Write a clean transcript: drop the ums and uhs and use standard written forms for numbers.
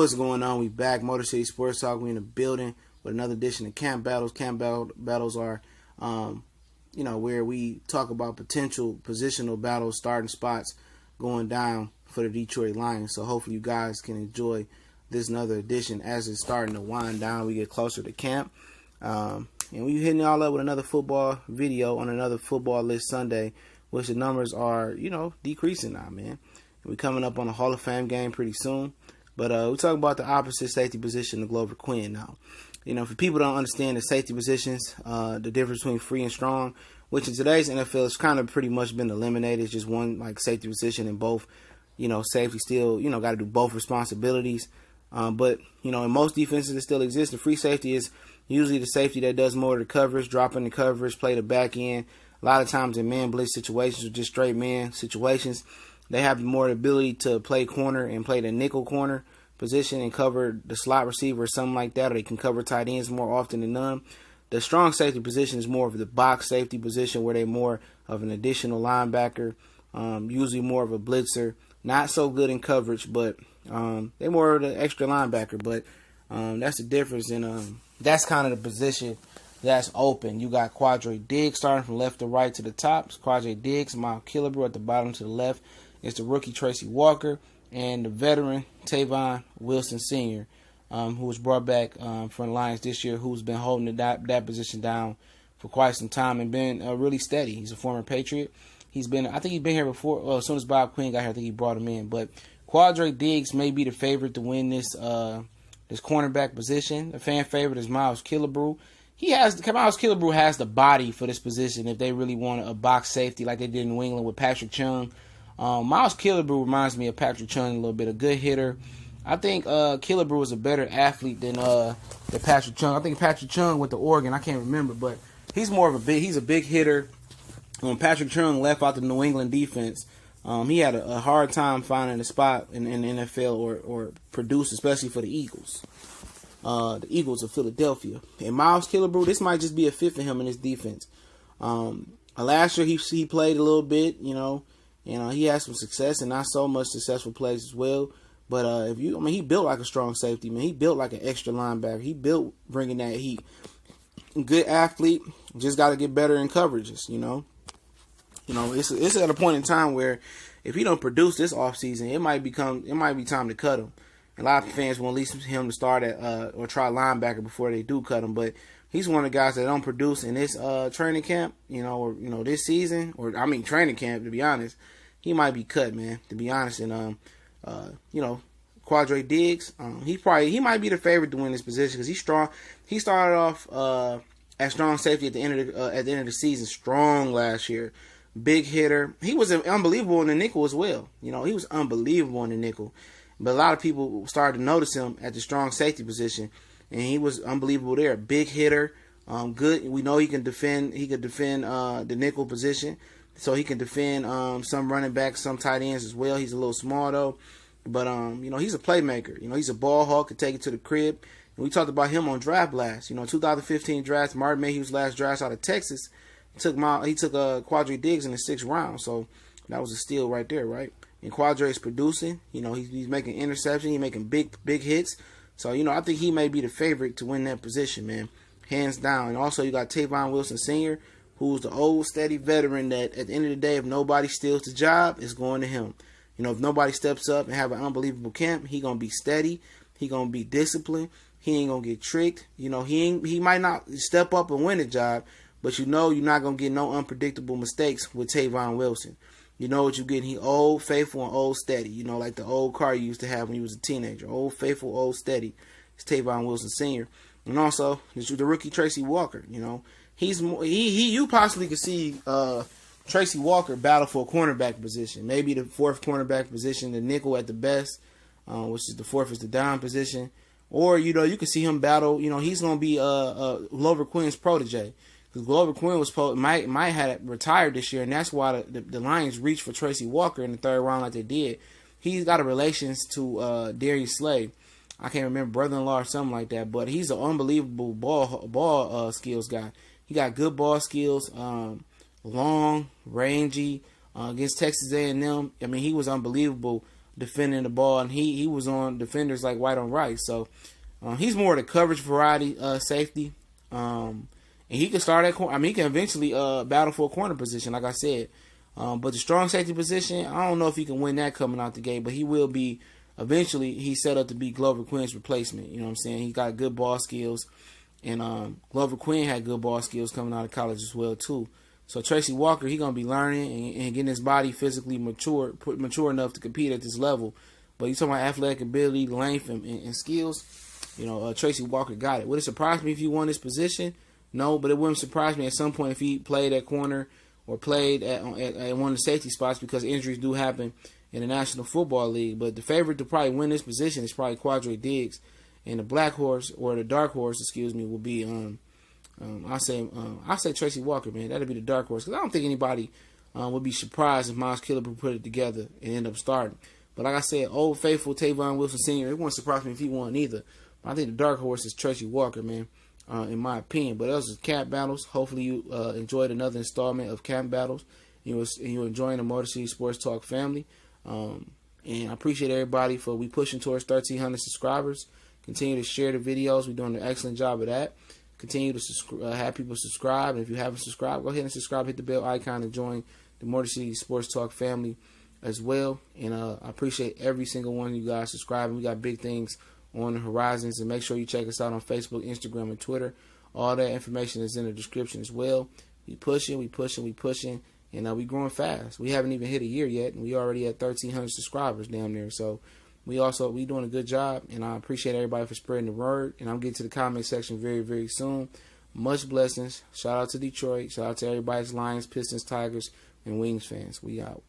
What's going on? We back. Motor City Sports Talk. We in the building with another edition of Camp Battles. Battles are, where we talk about potential positional battles, starting spots going down for the Detroit Lions. So hopefully you guys can enjoy this another edition as it's starting to wind down. We get closer to camp. And we hitting y'all up with another football video on another football list Sunday, which the numbers are, decreasing now, man. We're coming up on a Hall of Fame game pretty soon. But we're talking about the opposite safety position, the Glover Quinn now. For people don't understand the safety positions, the difference between free and strong, which in today's NFL has kind of pretty much been eliminated. It's just one safety position and both, safety still, got to do both responsibilities. But in most defenses that still exist, the free safety is usually the safety that does more of the coverage, dropping the coverage, play the back end. A lot of times in man blitz situations or just straight man situations, they have more ability to play corner and play the nickel corner position and cover the slot receiver or something like that, or they can cover tight ends more often than none. The strong safety position is more of the box safety position where they're more of an additional linebacker, usually more of a blitzer. Not so good in coverage, but they're more of the extra linebacker. But that's the difference, and that's kind of the position that's open. You got Quandre Diggs starting from left to right to the top. It's Quandre Diggs, Miles Killebrew at the bottom to the left. It's the rookie Tracy Walker and the veteran Tavon Wilson Sr., who was brought back from the Lions this year, who's been holding that position down for quite some time and been really steady. He's a former Patriot. I think he's been here before. Well, as soon as Bob Quinn got here, I think he brought him in. But Quandre Diggs may be the favorite to win this cornerback position. The fan favorite is Miles Killebrew. Miles Killebrew has the body for this position if they really want a box safety like they did in New England with Patrick Chung. Miles Killebrew reminds me of Patrick Chung a little bit, a good hitter. I think Killebrew was a better athlete than Patrick Chung. I think Patrick Chung went to Oregon. I can't remember, but he's a big hitter. When Patrick Chung left out the New England defense, he had a hard time finding a spot in the NFL or produce, especially for the Eagles. The Eagles of Philadelphia. And Miles Killebrew, this might just be a fit for him in his defense. Last year he played a little bit, he had some success and not so much successful plays as well. But he built like a strong safety, man. He built like an extra linebacker. He built bringing that heat. Good athlete, just got to get better in coverages, It's at a point in time where if he don't produce this offseason, it might be time to cut him. A lot of fans want at least him to start at or try linebacker before they do cut him. But he's one of the guys that don't produce in this training camp, this season, training camp, to be honest. He might be cut, man, to be honest. And, Quandre Diggs, he might be the favorite to win this position because he's strong. He started off at strong safety at the end of the season, strong last year. Big hitter. He was unbelievable in the nickel as well. He was unbelievable in the nickel. But a lot of people started to notice him at the strong safety position, and he was unbelievable there. Big hitter, good. We know he can defend. He could defend the nickel position, so he can defend some running backs, some tight ends as well. He's a little small though, but he's a playmaker. He's a ball hawk, could take it to the crib. And we talked about him on Draft Blast. 2015 draft, Martin Mayhew's last draft out of Texas. He took Quandre Diggs in the 6th round, so that was a steal right there, right? And Quandre is producing. He's making interceptions. He's making big hits. So, I think he may be the favorite to win that position, man. Hands down. And also, you got Tavon Wilson Sr., who's the old, steady veteran that, at the end of the day, if nobody steals the job, it's going to him. If nobody steps up and have an unbelievable camp, he going to be steady. He going to be disciplined. He ain't going to get tricked. He might not step up and win the job, but you're not going to get no unpredictable mistakes with Tavon Wilson. You know what you get. He old, faithful, and old steady. Like the old car you used to have when you was a teenager. Old, faithful, old steady. It's Tavon Wilson Sr. And also, the rookie Tracy Walker. You possibly could see Tracy Walker battle for a cornerback position. Maybe the 4th cornerback position, the nickel at the best, which is the 4th is the dime position. Or, you could see him battle. He's going to be Glover Quinn's protege. Because Glover Quinn might have retired this year, and that's why the Lions reached for Tracy Walker in the 3rd round like they did. He's got a relations to Darius Slay. I can't remember, brother-in-law or something like that, but he's an unbelievable ball skills guy. He got good ball skills, long, rangy. Against Texas A&M, he was unbelievable defending the ball, and he was on defenders like white on rice. So he's more the coverage variety safety. And he can start at corner. I mean, he can eventually battle for a corner position, like I said. But the strong safety position, I don't know if he can win that coming out the gate, but he will be eventually. He's set up to be Glover Quinn's replacement. You know what I'm saying? He got good ball skills, and Glover Quinn had good ball skills coming out of college as well too. So Tracy Walker, he's gonna be learning and getting his body physically mature enough to compete at this level. But you talking about athletic ability, length, and skills. You know, Tracy Walker got it. Would it surprise me if he won this position? No, but it wouldn't surprise me at some point if he played at corner or played at one of the safety spots, because injuries do happen in the National Football League. But the favorite to probably win this position is probably Quandre Diggs, and the black horse, or the dark horse, excuse me, will be I say Tracy Walker, man. That'll be the dark horse, because I don't think anybody would be surprised if Miles Killebrew put it together and end up starting. But like I said, old faithful Tavon Wilson Sr., it wouldn't surprise me if he won either. But I think the dark horse is Tracy Walker, man. In my opinion. But those are Camp Battles. Hopefully you enjoyed another installment of Camp Battles. You're enjoying the Motor City Sports Talk family. And I appreciate everybody for we pushing towards 1,300 subscribers. Continue to share the videos. We're doing an excellent job of that. Continue to have people subscribe. And if you haven't subscribed, go ahead and subscribe. Hit the bell icon and join the Motor City Sports Talk family as well. And I appreciate every single one of you guys subscribing. We got big things on the horizons, and make sure you check us out on Facebook, Instagram, and Twitter. All that information is in the description as well. We pushing, and we growing fast. We haven't even hit a year yet, and we already at 1,300 subscribers down there. So we doing a good job, and I appreciate everybody for spreading the word. And I'm getting to the comment section very, very soon. Much blessings. Shout out to Detroit. Shout out to everybody's Lions, Pistons, Tigers, and Wings fans. We out.